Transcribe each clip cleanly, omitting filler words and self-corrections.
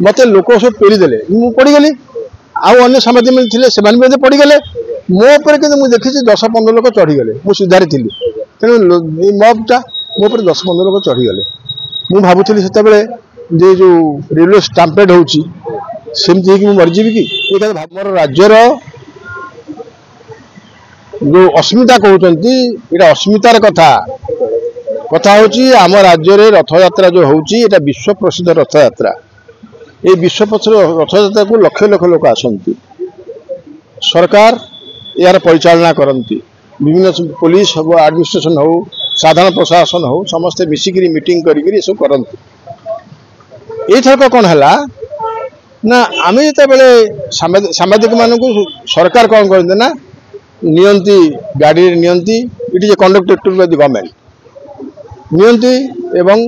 मत लोक सब पेड़ीदे मुझे पड़गली आउ सामाजिक थे से पड़गले मोपर कि मुझे देखी 10-15 लोक चढ़ीगले मुझे सुधारी थी तेणु मबटा मोपर 10-15 लोक चढ़ीगले मुझे भावुली से जो रेलवे स्टाम्पेड होमती मरीजी कि मोर राज्यर जो अस्मिता कहते ये अस्मितार कथा कथा हूँ आम राज्य में रथयात्रा जो होची विश्व प्रसिद्ध रथयात्रा ये विश्व प्रसिद्ध रथयात्रा को लक्ष लक्ष लोक आसती सरकार यार परिचालना करती विभिन्न पुलिस हो एडमिनिस्ट्रेशन हो साधारण प्रशासन हो समस्ते मिसिक मीटिंग करी सब करती एथरक कौन है ना आम जो सामाजिक मान सरकार कौन करते ना नियंती गाड़ी नियंती it is a conducted by the government नियंती एवं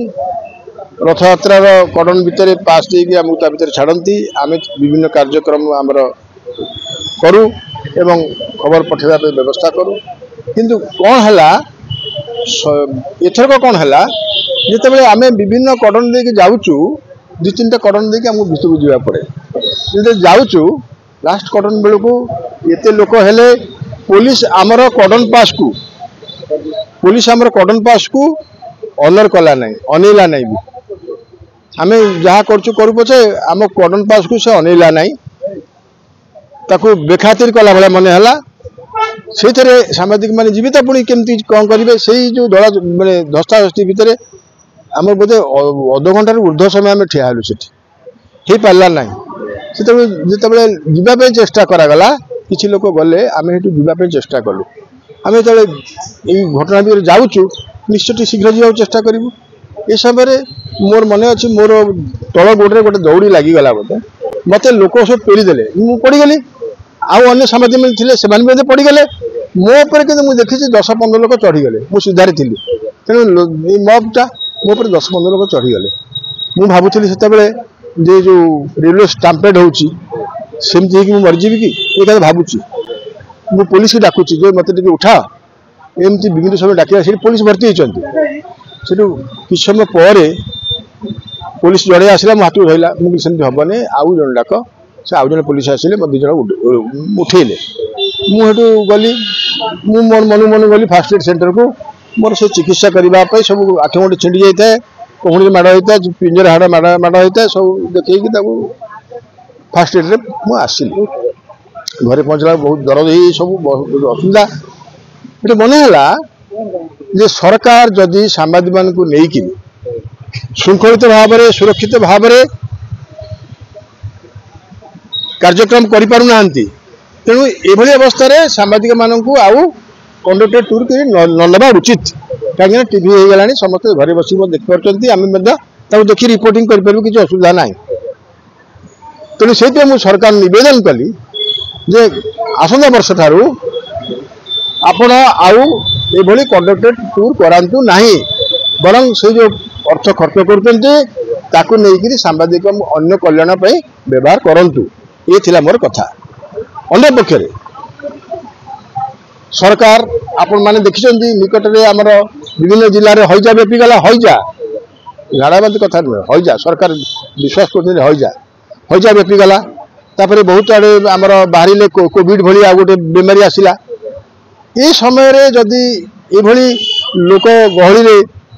रथयात्रार कड़न भितर पास देकी आमको ता भितर छाड़ती आम विभिन्न कार्यक्रम आमर करूँ एवं खबर पठेवा व्यवस्था करूँ किंतु कौन है एथरक कौन है जिते आम विभिन्न कड़न देकी जाऊँ 2-3टा कड़न देकी आमको भितर को जावा पड़े जो जाऊँ लास्ट कड़न बेलू एत लोक हेले पुलिस आमर कड़न पास को ऑनर कला ना अनेला ना भी आम जहाँ करूँ पचे आम कड़न पास को से अनेला ना ताकू बेखातिर कला भाया मन है से सामाजिक मान जीवित पुणी केमती कौन करेंगे से जो दला मानने धस्ताधस्ती भितर आम बोधे अध घंटार ऊर्ध्व समय आम ठिया हेलु से पारा ना जिते जावाई चेष्टा करागला किसी लोक गले आम ये चेष्टा कलु आम जो घटना भी जाऊँ निश्चय शीघ्र जा चेष्टा करूँ ये समय मोर मन अच्छी मोर तल गोड़े गोटे दौड़ी लगिगला बोधे मत लोक सब पेड़ीदे मुझे पड़गली आउ सामाजिक थे से पड़गले मोपर कि मुझे देखी 10-15 लोक चढ़ीगले मुझे सुधारी थी तेणु मबटा मोपर 10-15 लोक चढ़ीगले मुझे भावुली से जो रेलवे स्टाम्पेड होमती मरीजी कि ये भावुची मुझे पुलिस की डाकुची जो मत उठा एमती विभिन्न समय डाक पुलिस भर्ती होती किस समय पर पुलिस जड़े आसला मो हाथ धरला मुझे हेनी आउ जन डाक से आउ जन पुलिस आसिले 2 जन उठेले मुझे गली मोर मनु मनु गली फास्ट एड सेंटर को मोर से चिकित्सा करने सब आठ गंटे छिंडी जाए कहूँ माड़ होता है पिंजर हाड़ माड़ होता है सब देखी फास्ट एड्रे मुझे आसली घरे पहुँचला बहुत दर्द हो सब असुविधा ये मन है सरकार जदि साम्बादिक मान को लेकिन श्रृंखलित भाव में सुरक्षित भाव में कार्यक्रम करें तेणु ये अवस्था साम्बादिक मान को आउ कंडक्टेड टूर ना उचित कहीं टीवी हो गला समस्त घरे बस देखिए आम देखिए रिपोर्टिंग करें किसी असुविधा ना तेणु से मुझे सरकार निवेदन कली जे आसंता वर्ष ठारू आपण आउ ये कंडक्टेड टूर करातु नहीं बरं से जो अर्थ खर्च कर सांबादिक अन्य कल्याण व्यवहार करूँ ये थिला मोर कथा अन्य पक्षे सरकार आपण मैंने देखिं निकट में आमर विभिन्न जिले में हईजा व्यापीगला हईजा झाड़ाबादी कथा नुहे हईजा सरकार विश्वास कर हईजा व्यापीगला तापर बहुत आड़े आमर बाहर कोविड भली आ गोटे बेमारी आसला ये समय रे जदि ये लोक गहली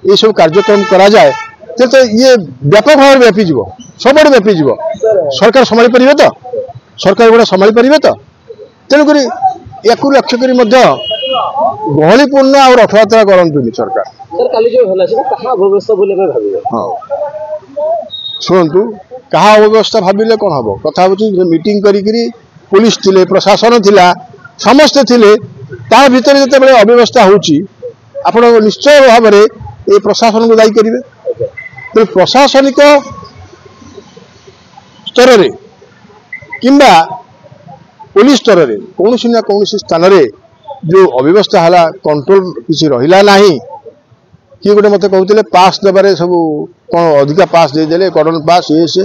ये सब कार्यक्रम करा जाए तो ये व्यापक भाव व्यापीज सब व्यापीज सरकार संभाली पारे तो सरकार गुड़ा संभाली पारे तो तेणुक या लक्ष्य कर गहलीपूर्ण आ रथयात्रा करतुनि सरकार हाँ शुणु क्या अव्यवस्था भाविले कौन हम कथा हूँ मीटिंग करी पुलिस थिले प्रशासन थिला समस्ते थिले ता भीतर जिते अव्यवस्था होची आपण निश्चय भाव में ये प्रशासन को दायी करेंगे तो प्रशासनिक स्तर में किंबा पुलिस स्तर में कौन ना कौन स्थान में जो अव्यवस्था है कंट्रोल किसी रहा ना किए गोटे मत कहते पास देवे सब कौन अधिका पास देदेले कड़न पास ये से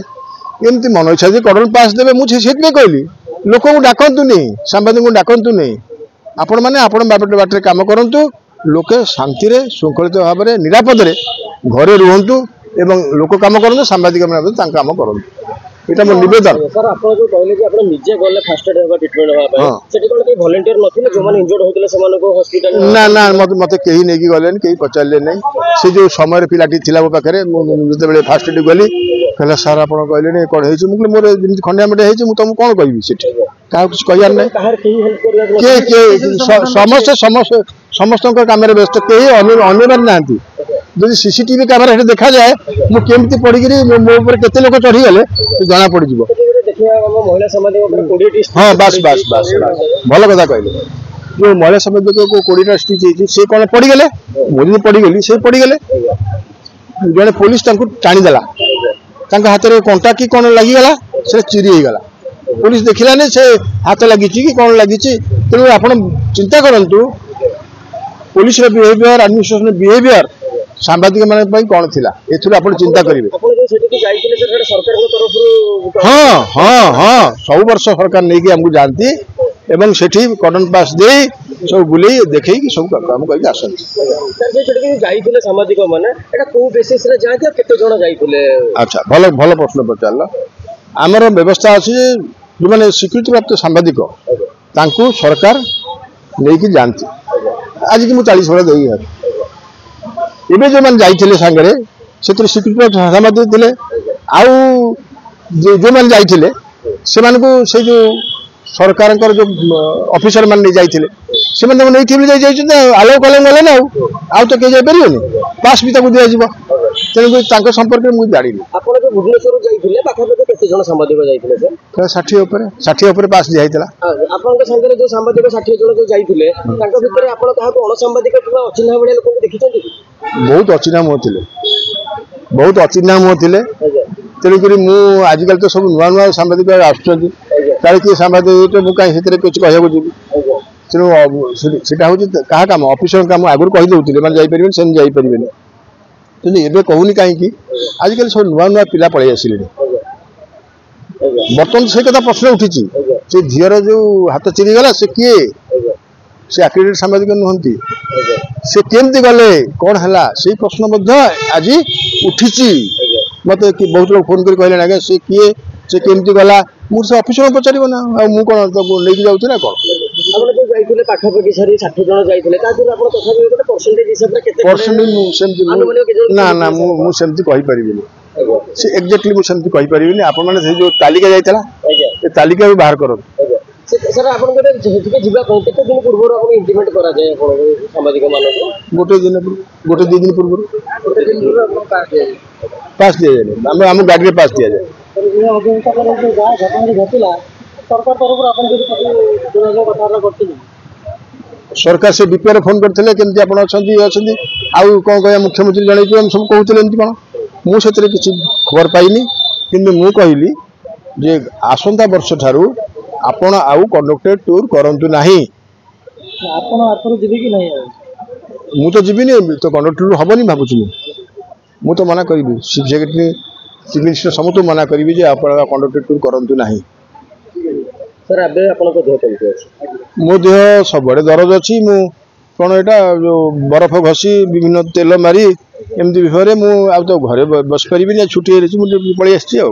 एमती मन इच्छा कड़न पास देवे मुझे कहली लोक को डाकतु नहीं सांबादिक को डाकतु नहीं आपण मैंने आपण बाटे काम करूँ लोके शांति श्रृंखलित भाव निरापद घरे रुहतु एवं लोक काम करूँ सांबादिक काम करूँ। এটা ମୋ ନିବେଦନ। सर आप जो कहले कि आपण निजे गले फास्ट एड हेबा ट्रीटमेंट हेबा पे सेठी कोन के वॉलंटियर नथिले जो माने इंजर्ड होतले सेमाने को हॉस्पिटल ना ना मते केही नेकी गलेन केही पचारले नै से जो समय पिलाटी थिला मो पाखरे जते बेले फास्ट एड गली कहला सर आपण कहले नै कोन हेछि मुकले मोर खंडिया मटे हेछि मु तुम कोन कहबी सेठी का कुछ कहियार नै कहार केही हेल्प करिया के समस्त काम व्यस्त केही अनुमान नांती যদি सीसीटीवी कैमरा हेठे देखा जाए मु केमती पड़ी गिरी मो ऊपर केते लोक चढ़ी गले तो जाना पड़ी जिवो देखिया महिला समाज में 20 टी हां बस भलो कथा कहले जो महिला समाज को 20 टा स्टिच हेची से कोन पड़ी गले मोदी पड़ी गली से पड़ी गले जने पुलिस तांको टाणी देला तांको हाथ रे कंटा की कोन लागि गला से चिरी हे गला पुलिस देखिला ने से हाथ लागि छि कि कोन लागि छि तेनु आपण चिंता करंतु पुलिस रे बिहेवियर एडमिनिस्ट्रेशन बिहेवियर सांबादिक मान कौन थिला एथुर आपण चिंता करिवे आपण जो सेठी जाइतिले सर सरकार को तरफ हां हां हां सब वर्ष सरकार नै कि हमकु जानती एवं सेठी कॉर्डन पास दे सब बुली देखै कि सब काम कहि आसन सर जे सेठी जाइतिले सामाजिक माने एटा को बेसिस रे जाति केते जण जाइतिले अच्छा भलो भलो प्रश्न पचारला हमर व्यवस्था अछि जो माने स्वीकृति प्राप्त सांबादिक तांकु सरकार नै कि जानती आज कि मु 40 वर्ष देई है एबे जो मन जाइथिले संगरे सेतिर स्वीकृति सांबादिक थिले आउ जो मन जाइथिले से मान को से जो सरकार जो ऑफिसर मान नहीं जाइथिले से मन नहीं थिले जाई आलो कलम गले ना आउ तो के जाई परियोनी पास भी ताकू दिया जिवो तेन तांको संपर्क में मु जाड़ी आपण जो भुवनेश्वर जाइथिले पाखा पाखा केते जण सांबादिक जाइथिले सर 60 ऊपर पास दियाइतला आपण के संगरे जो सांबादिक 60 जण जो जाइथिले तांको भितरे आपण काहा को अण सांबादिक किबा अचिन्हा बडे लोक देखिछथि बहुत अचिन्हा मो थिले तेणुकरी मु आजिकल तो सब नुआ नुआ सांबादिक आसुଛନ୍ତି तार कि सांबादिक मु कहीं सेतरे कुछ कहया जीवी तेणु सेटा हो कहा काम ऑफिसर काम आगुर कहि दउतिले माने जाई परिबेन सेन जाई परिबेन तेणु एबे कहूनी कहीं कि आजिकल सब नुआ नुआ पिला पळै आसिले बर्तन से कथा प्रश्न उठी से झीर जो हाथ चिरी गला से किए से एक्रेडिट सांबादिक नुहंती से केमती गले कौन है से प्रश्न आज उठी मत बहुत लोग फोन कर कहले ना से किए से केमती गला मुझे से ऑफिसर पचार ना मु कौन लेकिन जाऊँ ना कौन पाखापाखि 60 जन जाइथिले परसेंटेज हिसाब रे केते परसेंटेज ना ना मु सेमती कहि परिबिनी से एग्जैक्टली मु सेमती कहि परिबिनी आपन माने से जो तालिका जाइतला ए तालिका भी बाहर करो सर आपण के जेतिके जिबा केते दिन पूर्व आपण इंटीमेट करा जाय आपण सामाजिक मानको गोटे 2 दिन पूर्व पास दिया जाए हम गाड़ी रे पास दिया जाए ये अभियंता करे जो जा घटना घटिला सरकार तरफ आपण जो कथा करथि सरकार से डीपीआर फोन करथिले केमती आपण अछंती आउ कोन कहया मुख्यमंत्री जणै हम सब कहउथिले एंती कोन मु सेतरे किछि खबर पाइनी किंतु मु कहिली जे आसंता वर्ष थारु आपण आउ कंडक्टर टूर करंतु नाही आपण आपर जिबे कि नहीं मु तो जिबिनी तो कंडक्टर हबनी भाबुछु मु तो मना करिबी चीफ सेक्रेटरी चीफ मिनिस्टर समस्त मना करिबी जे आपण कंडक्टर टूर करंतु नाही सर अबे आपण को देह केमती अछि मो देह सबडे दरज अछि मु कोन एटा जो बरफ घसी विभिन्न तेल मारी एमती विषय मु आ तो घरे बस परिबी ना छुट्टी रे मु पळी आछि आ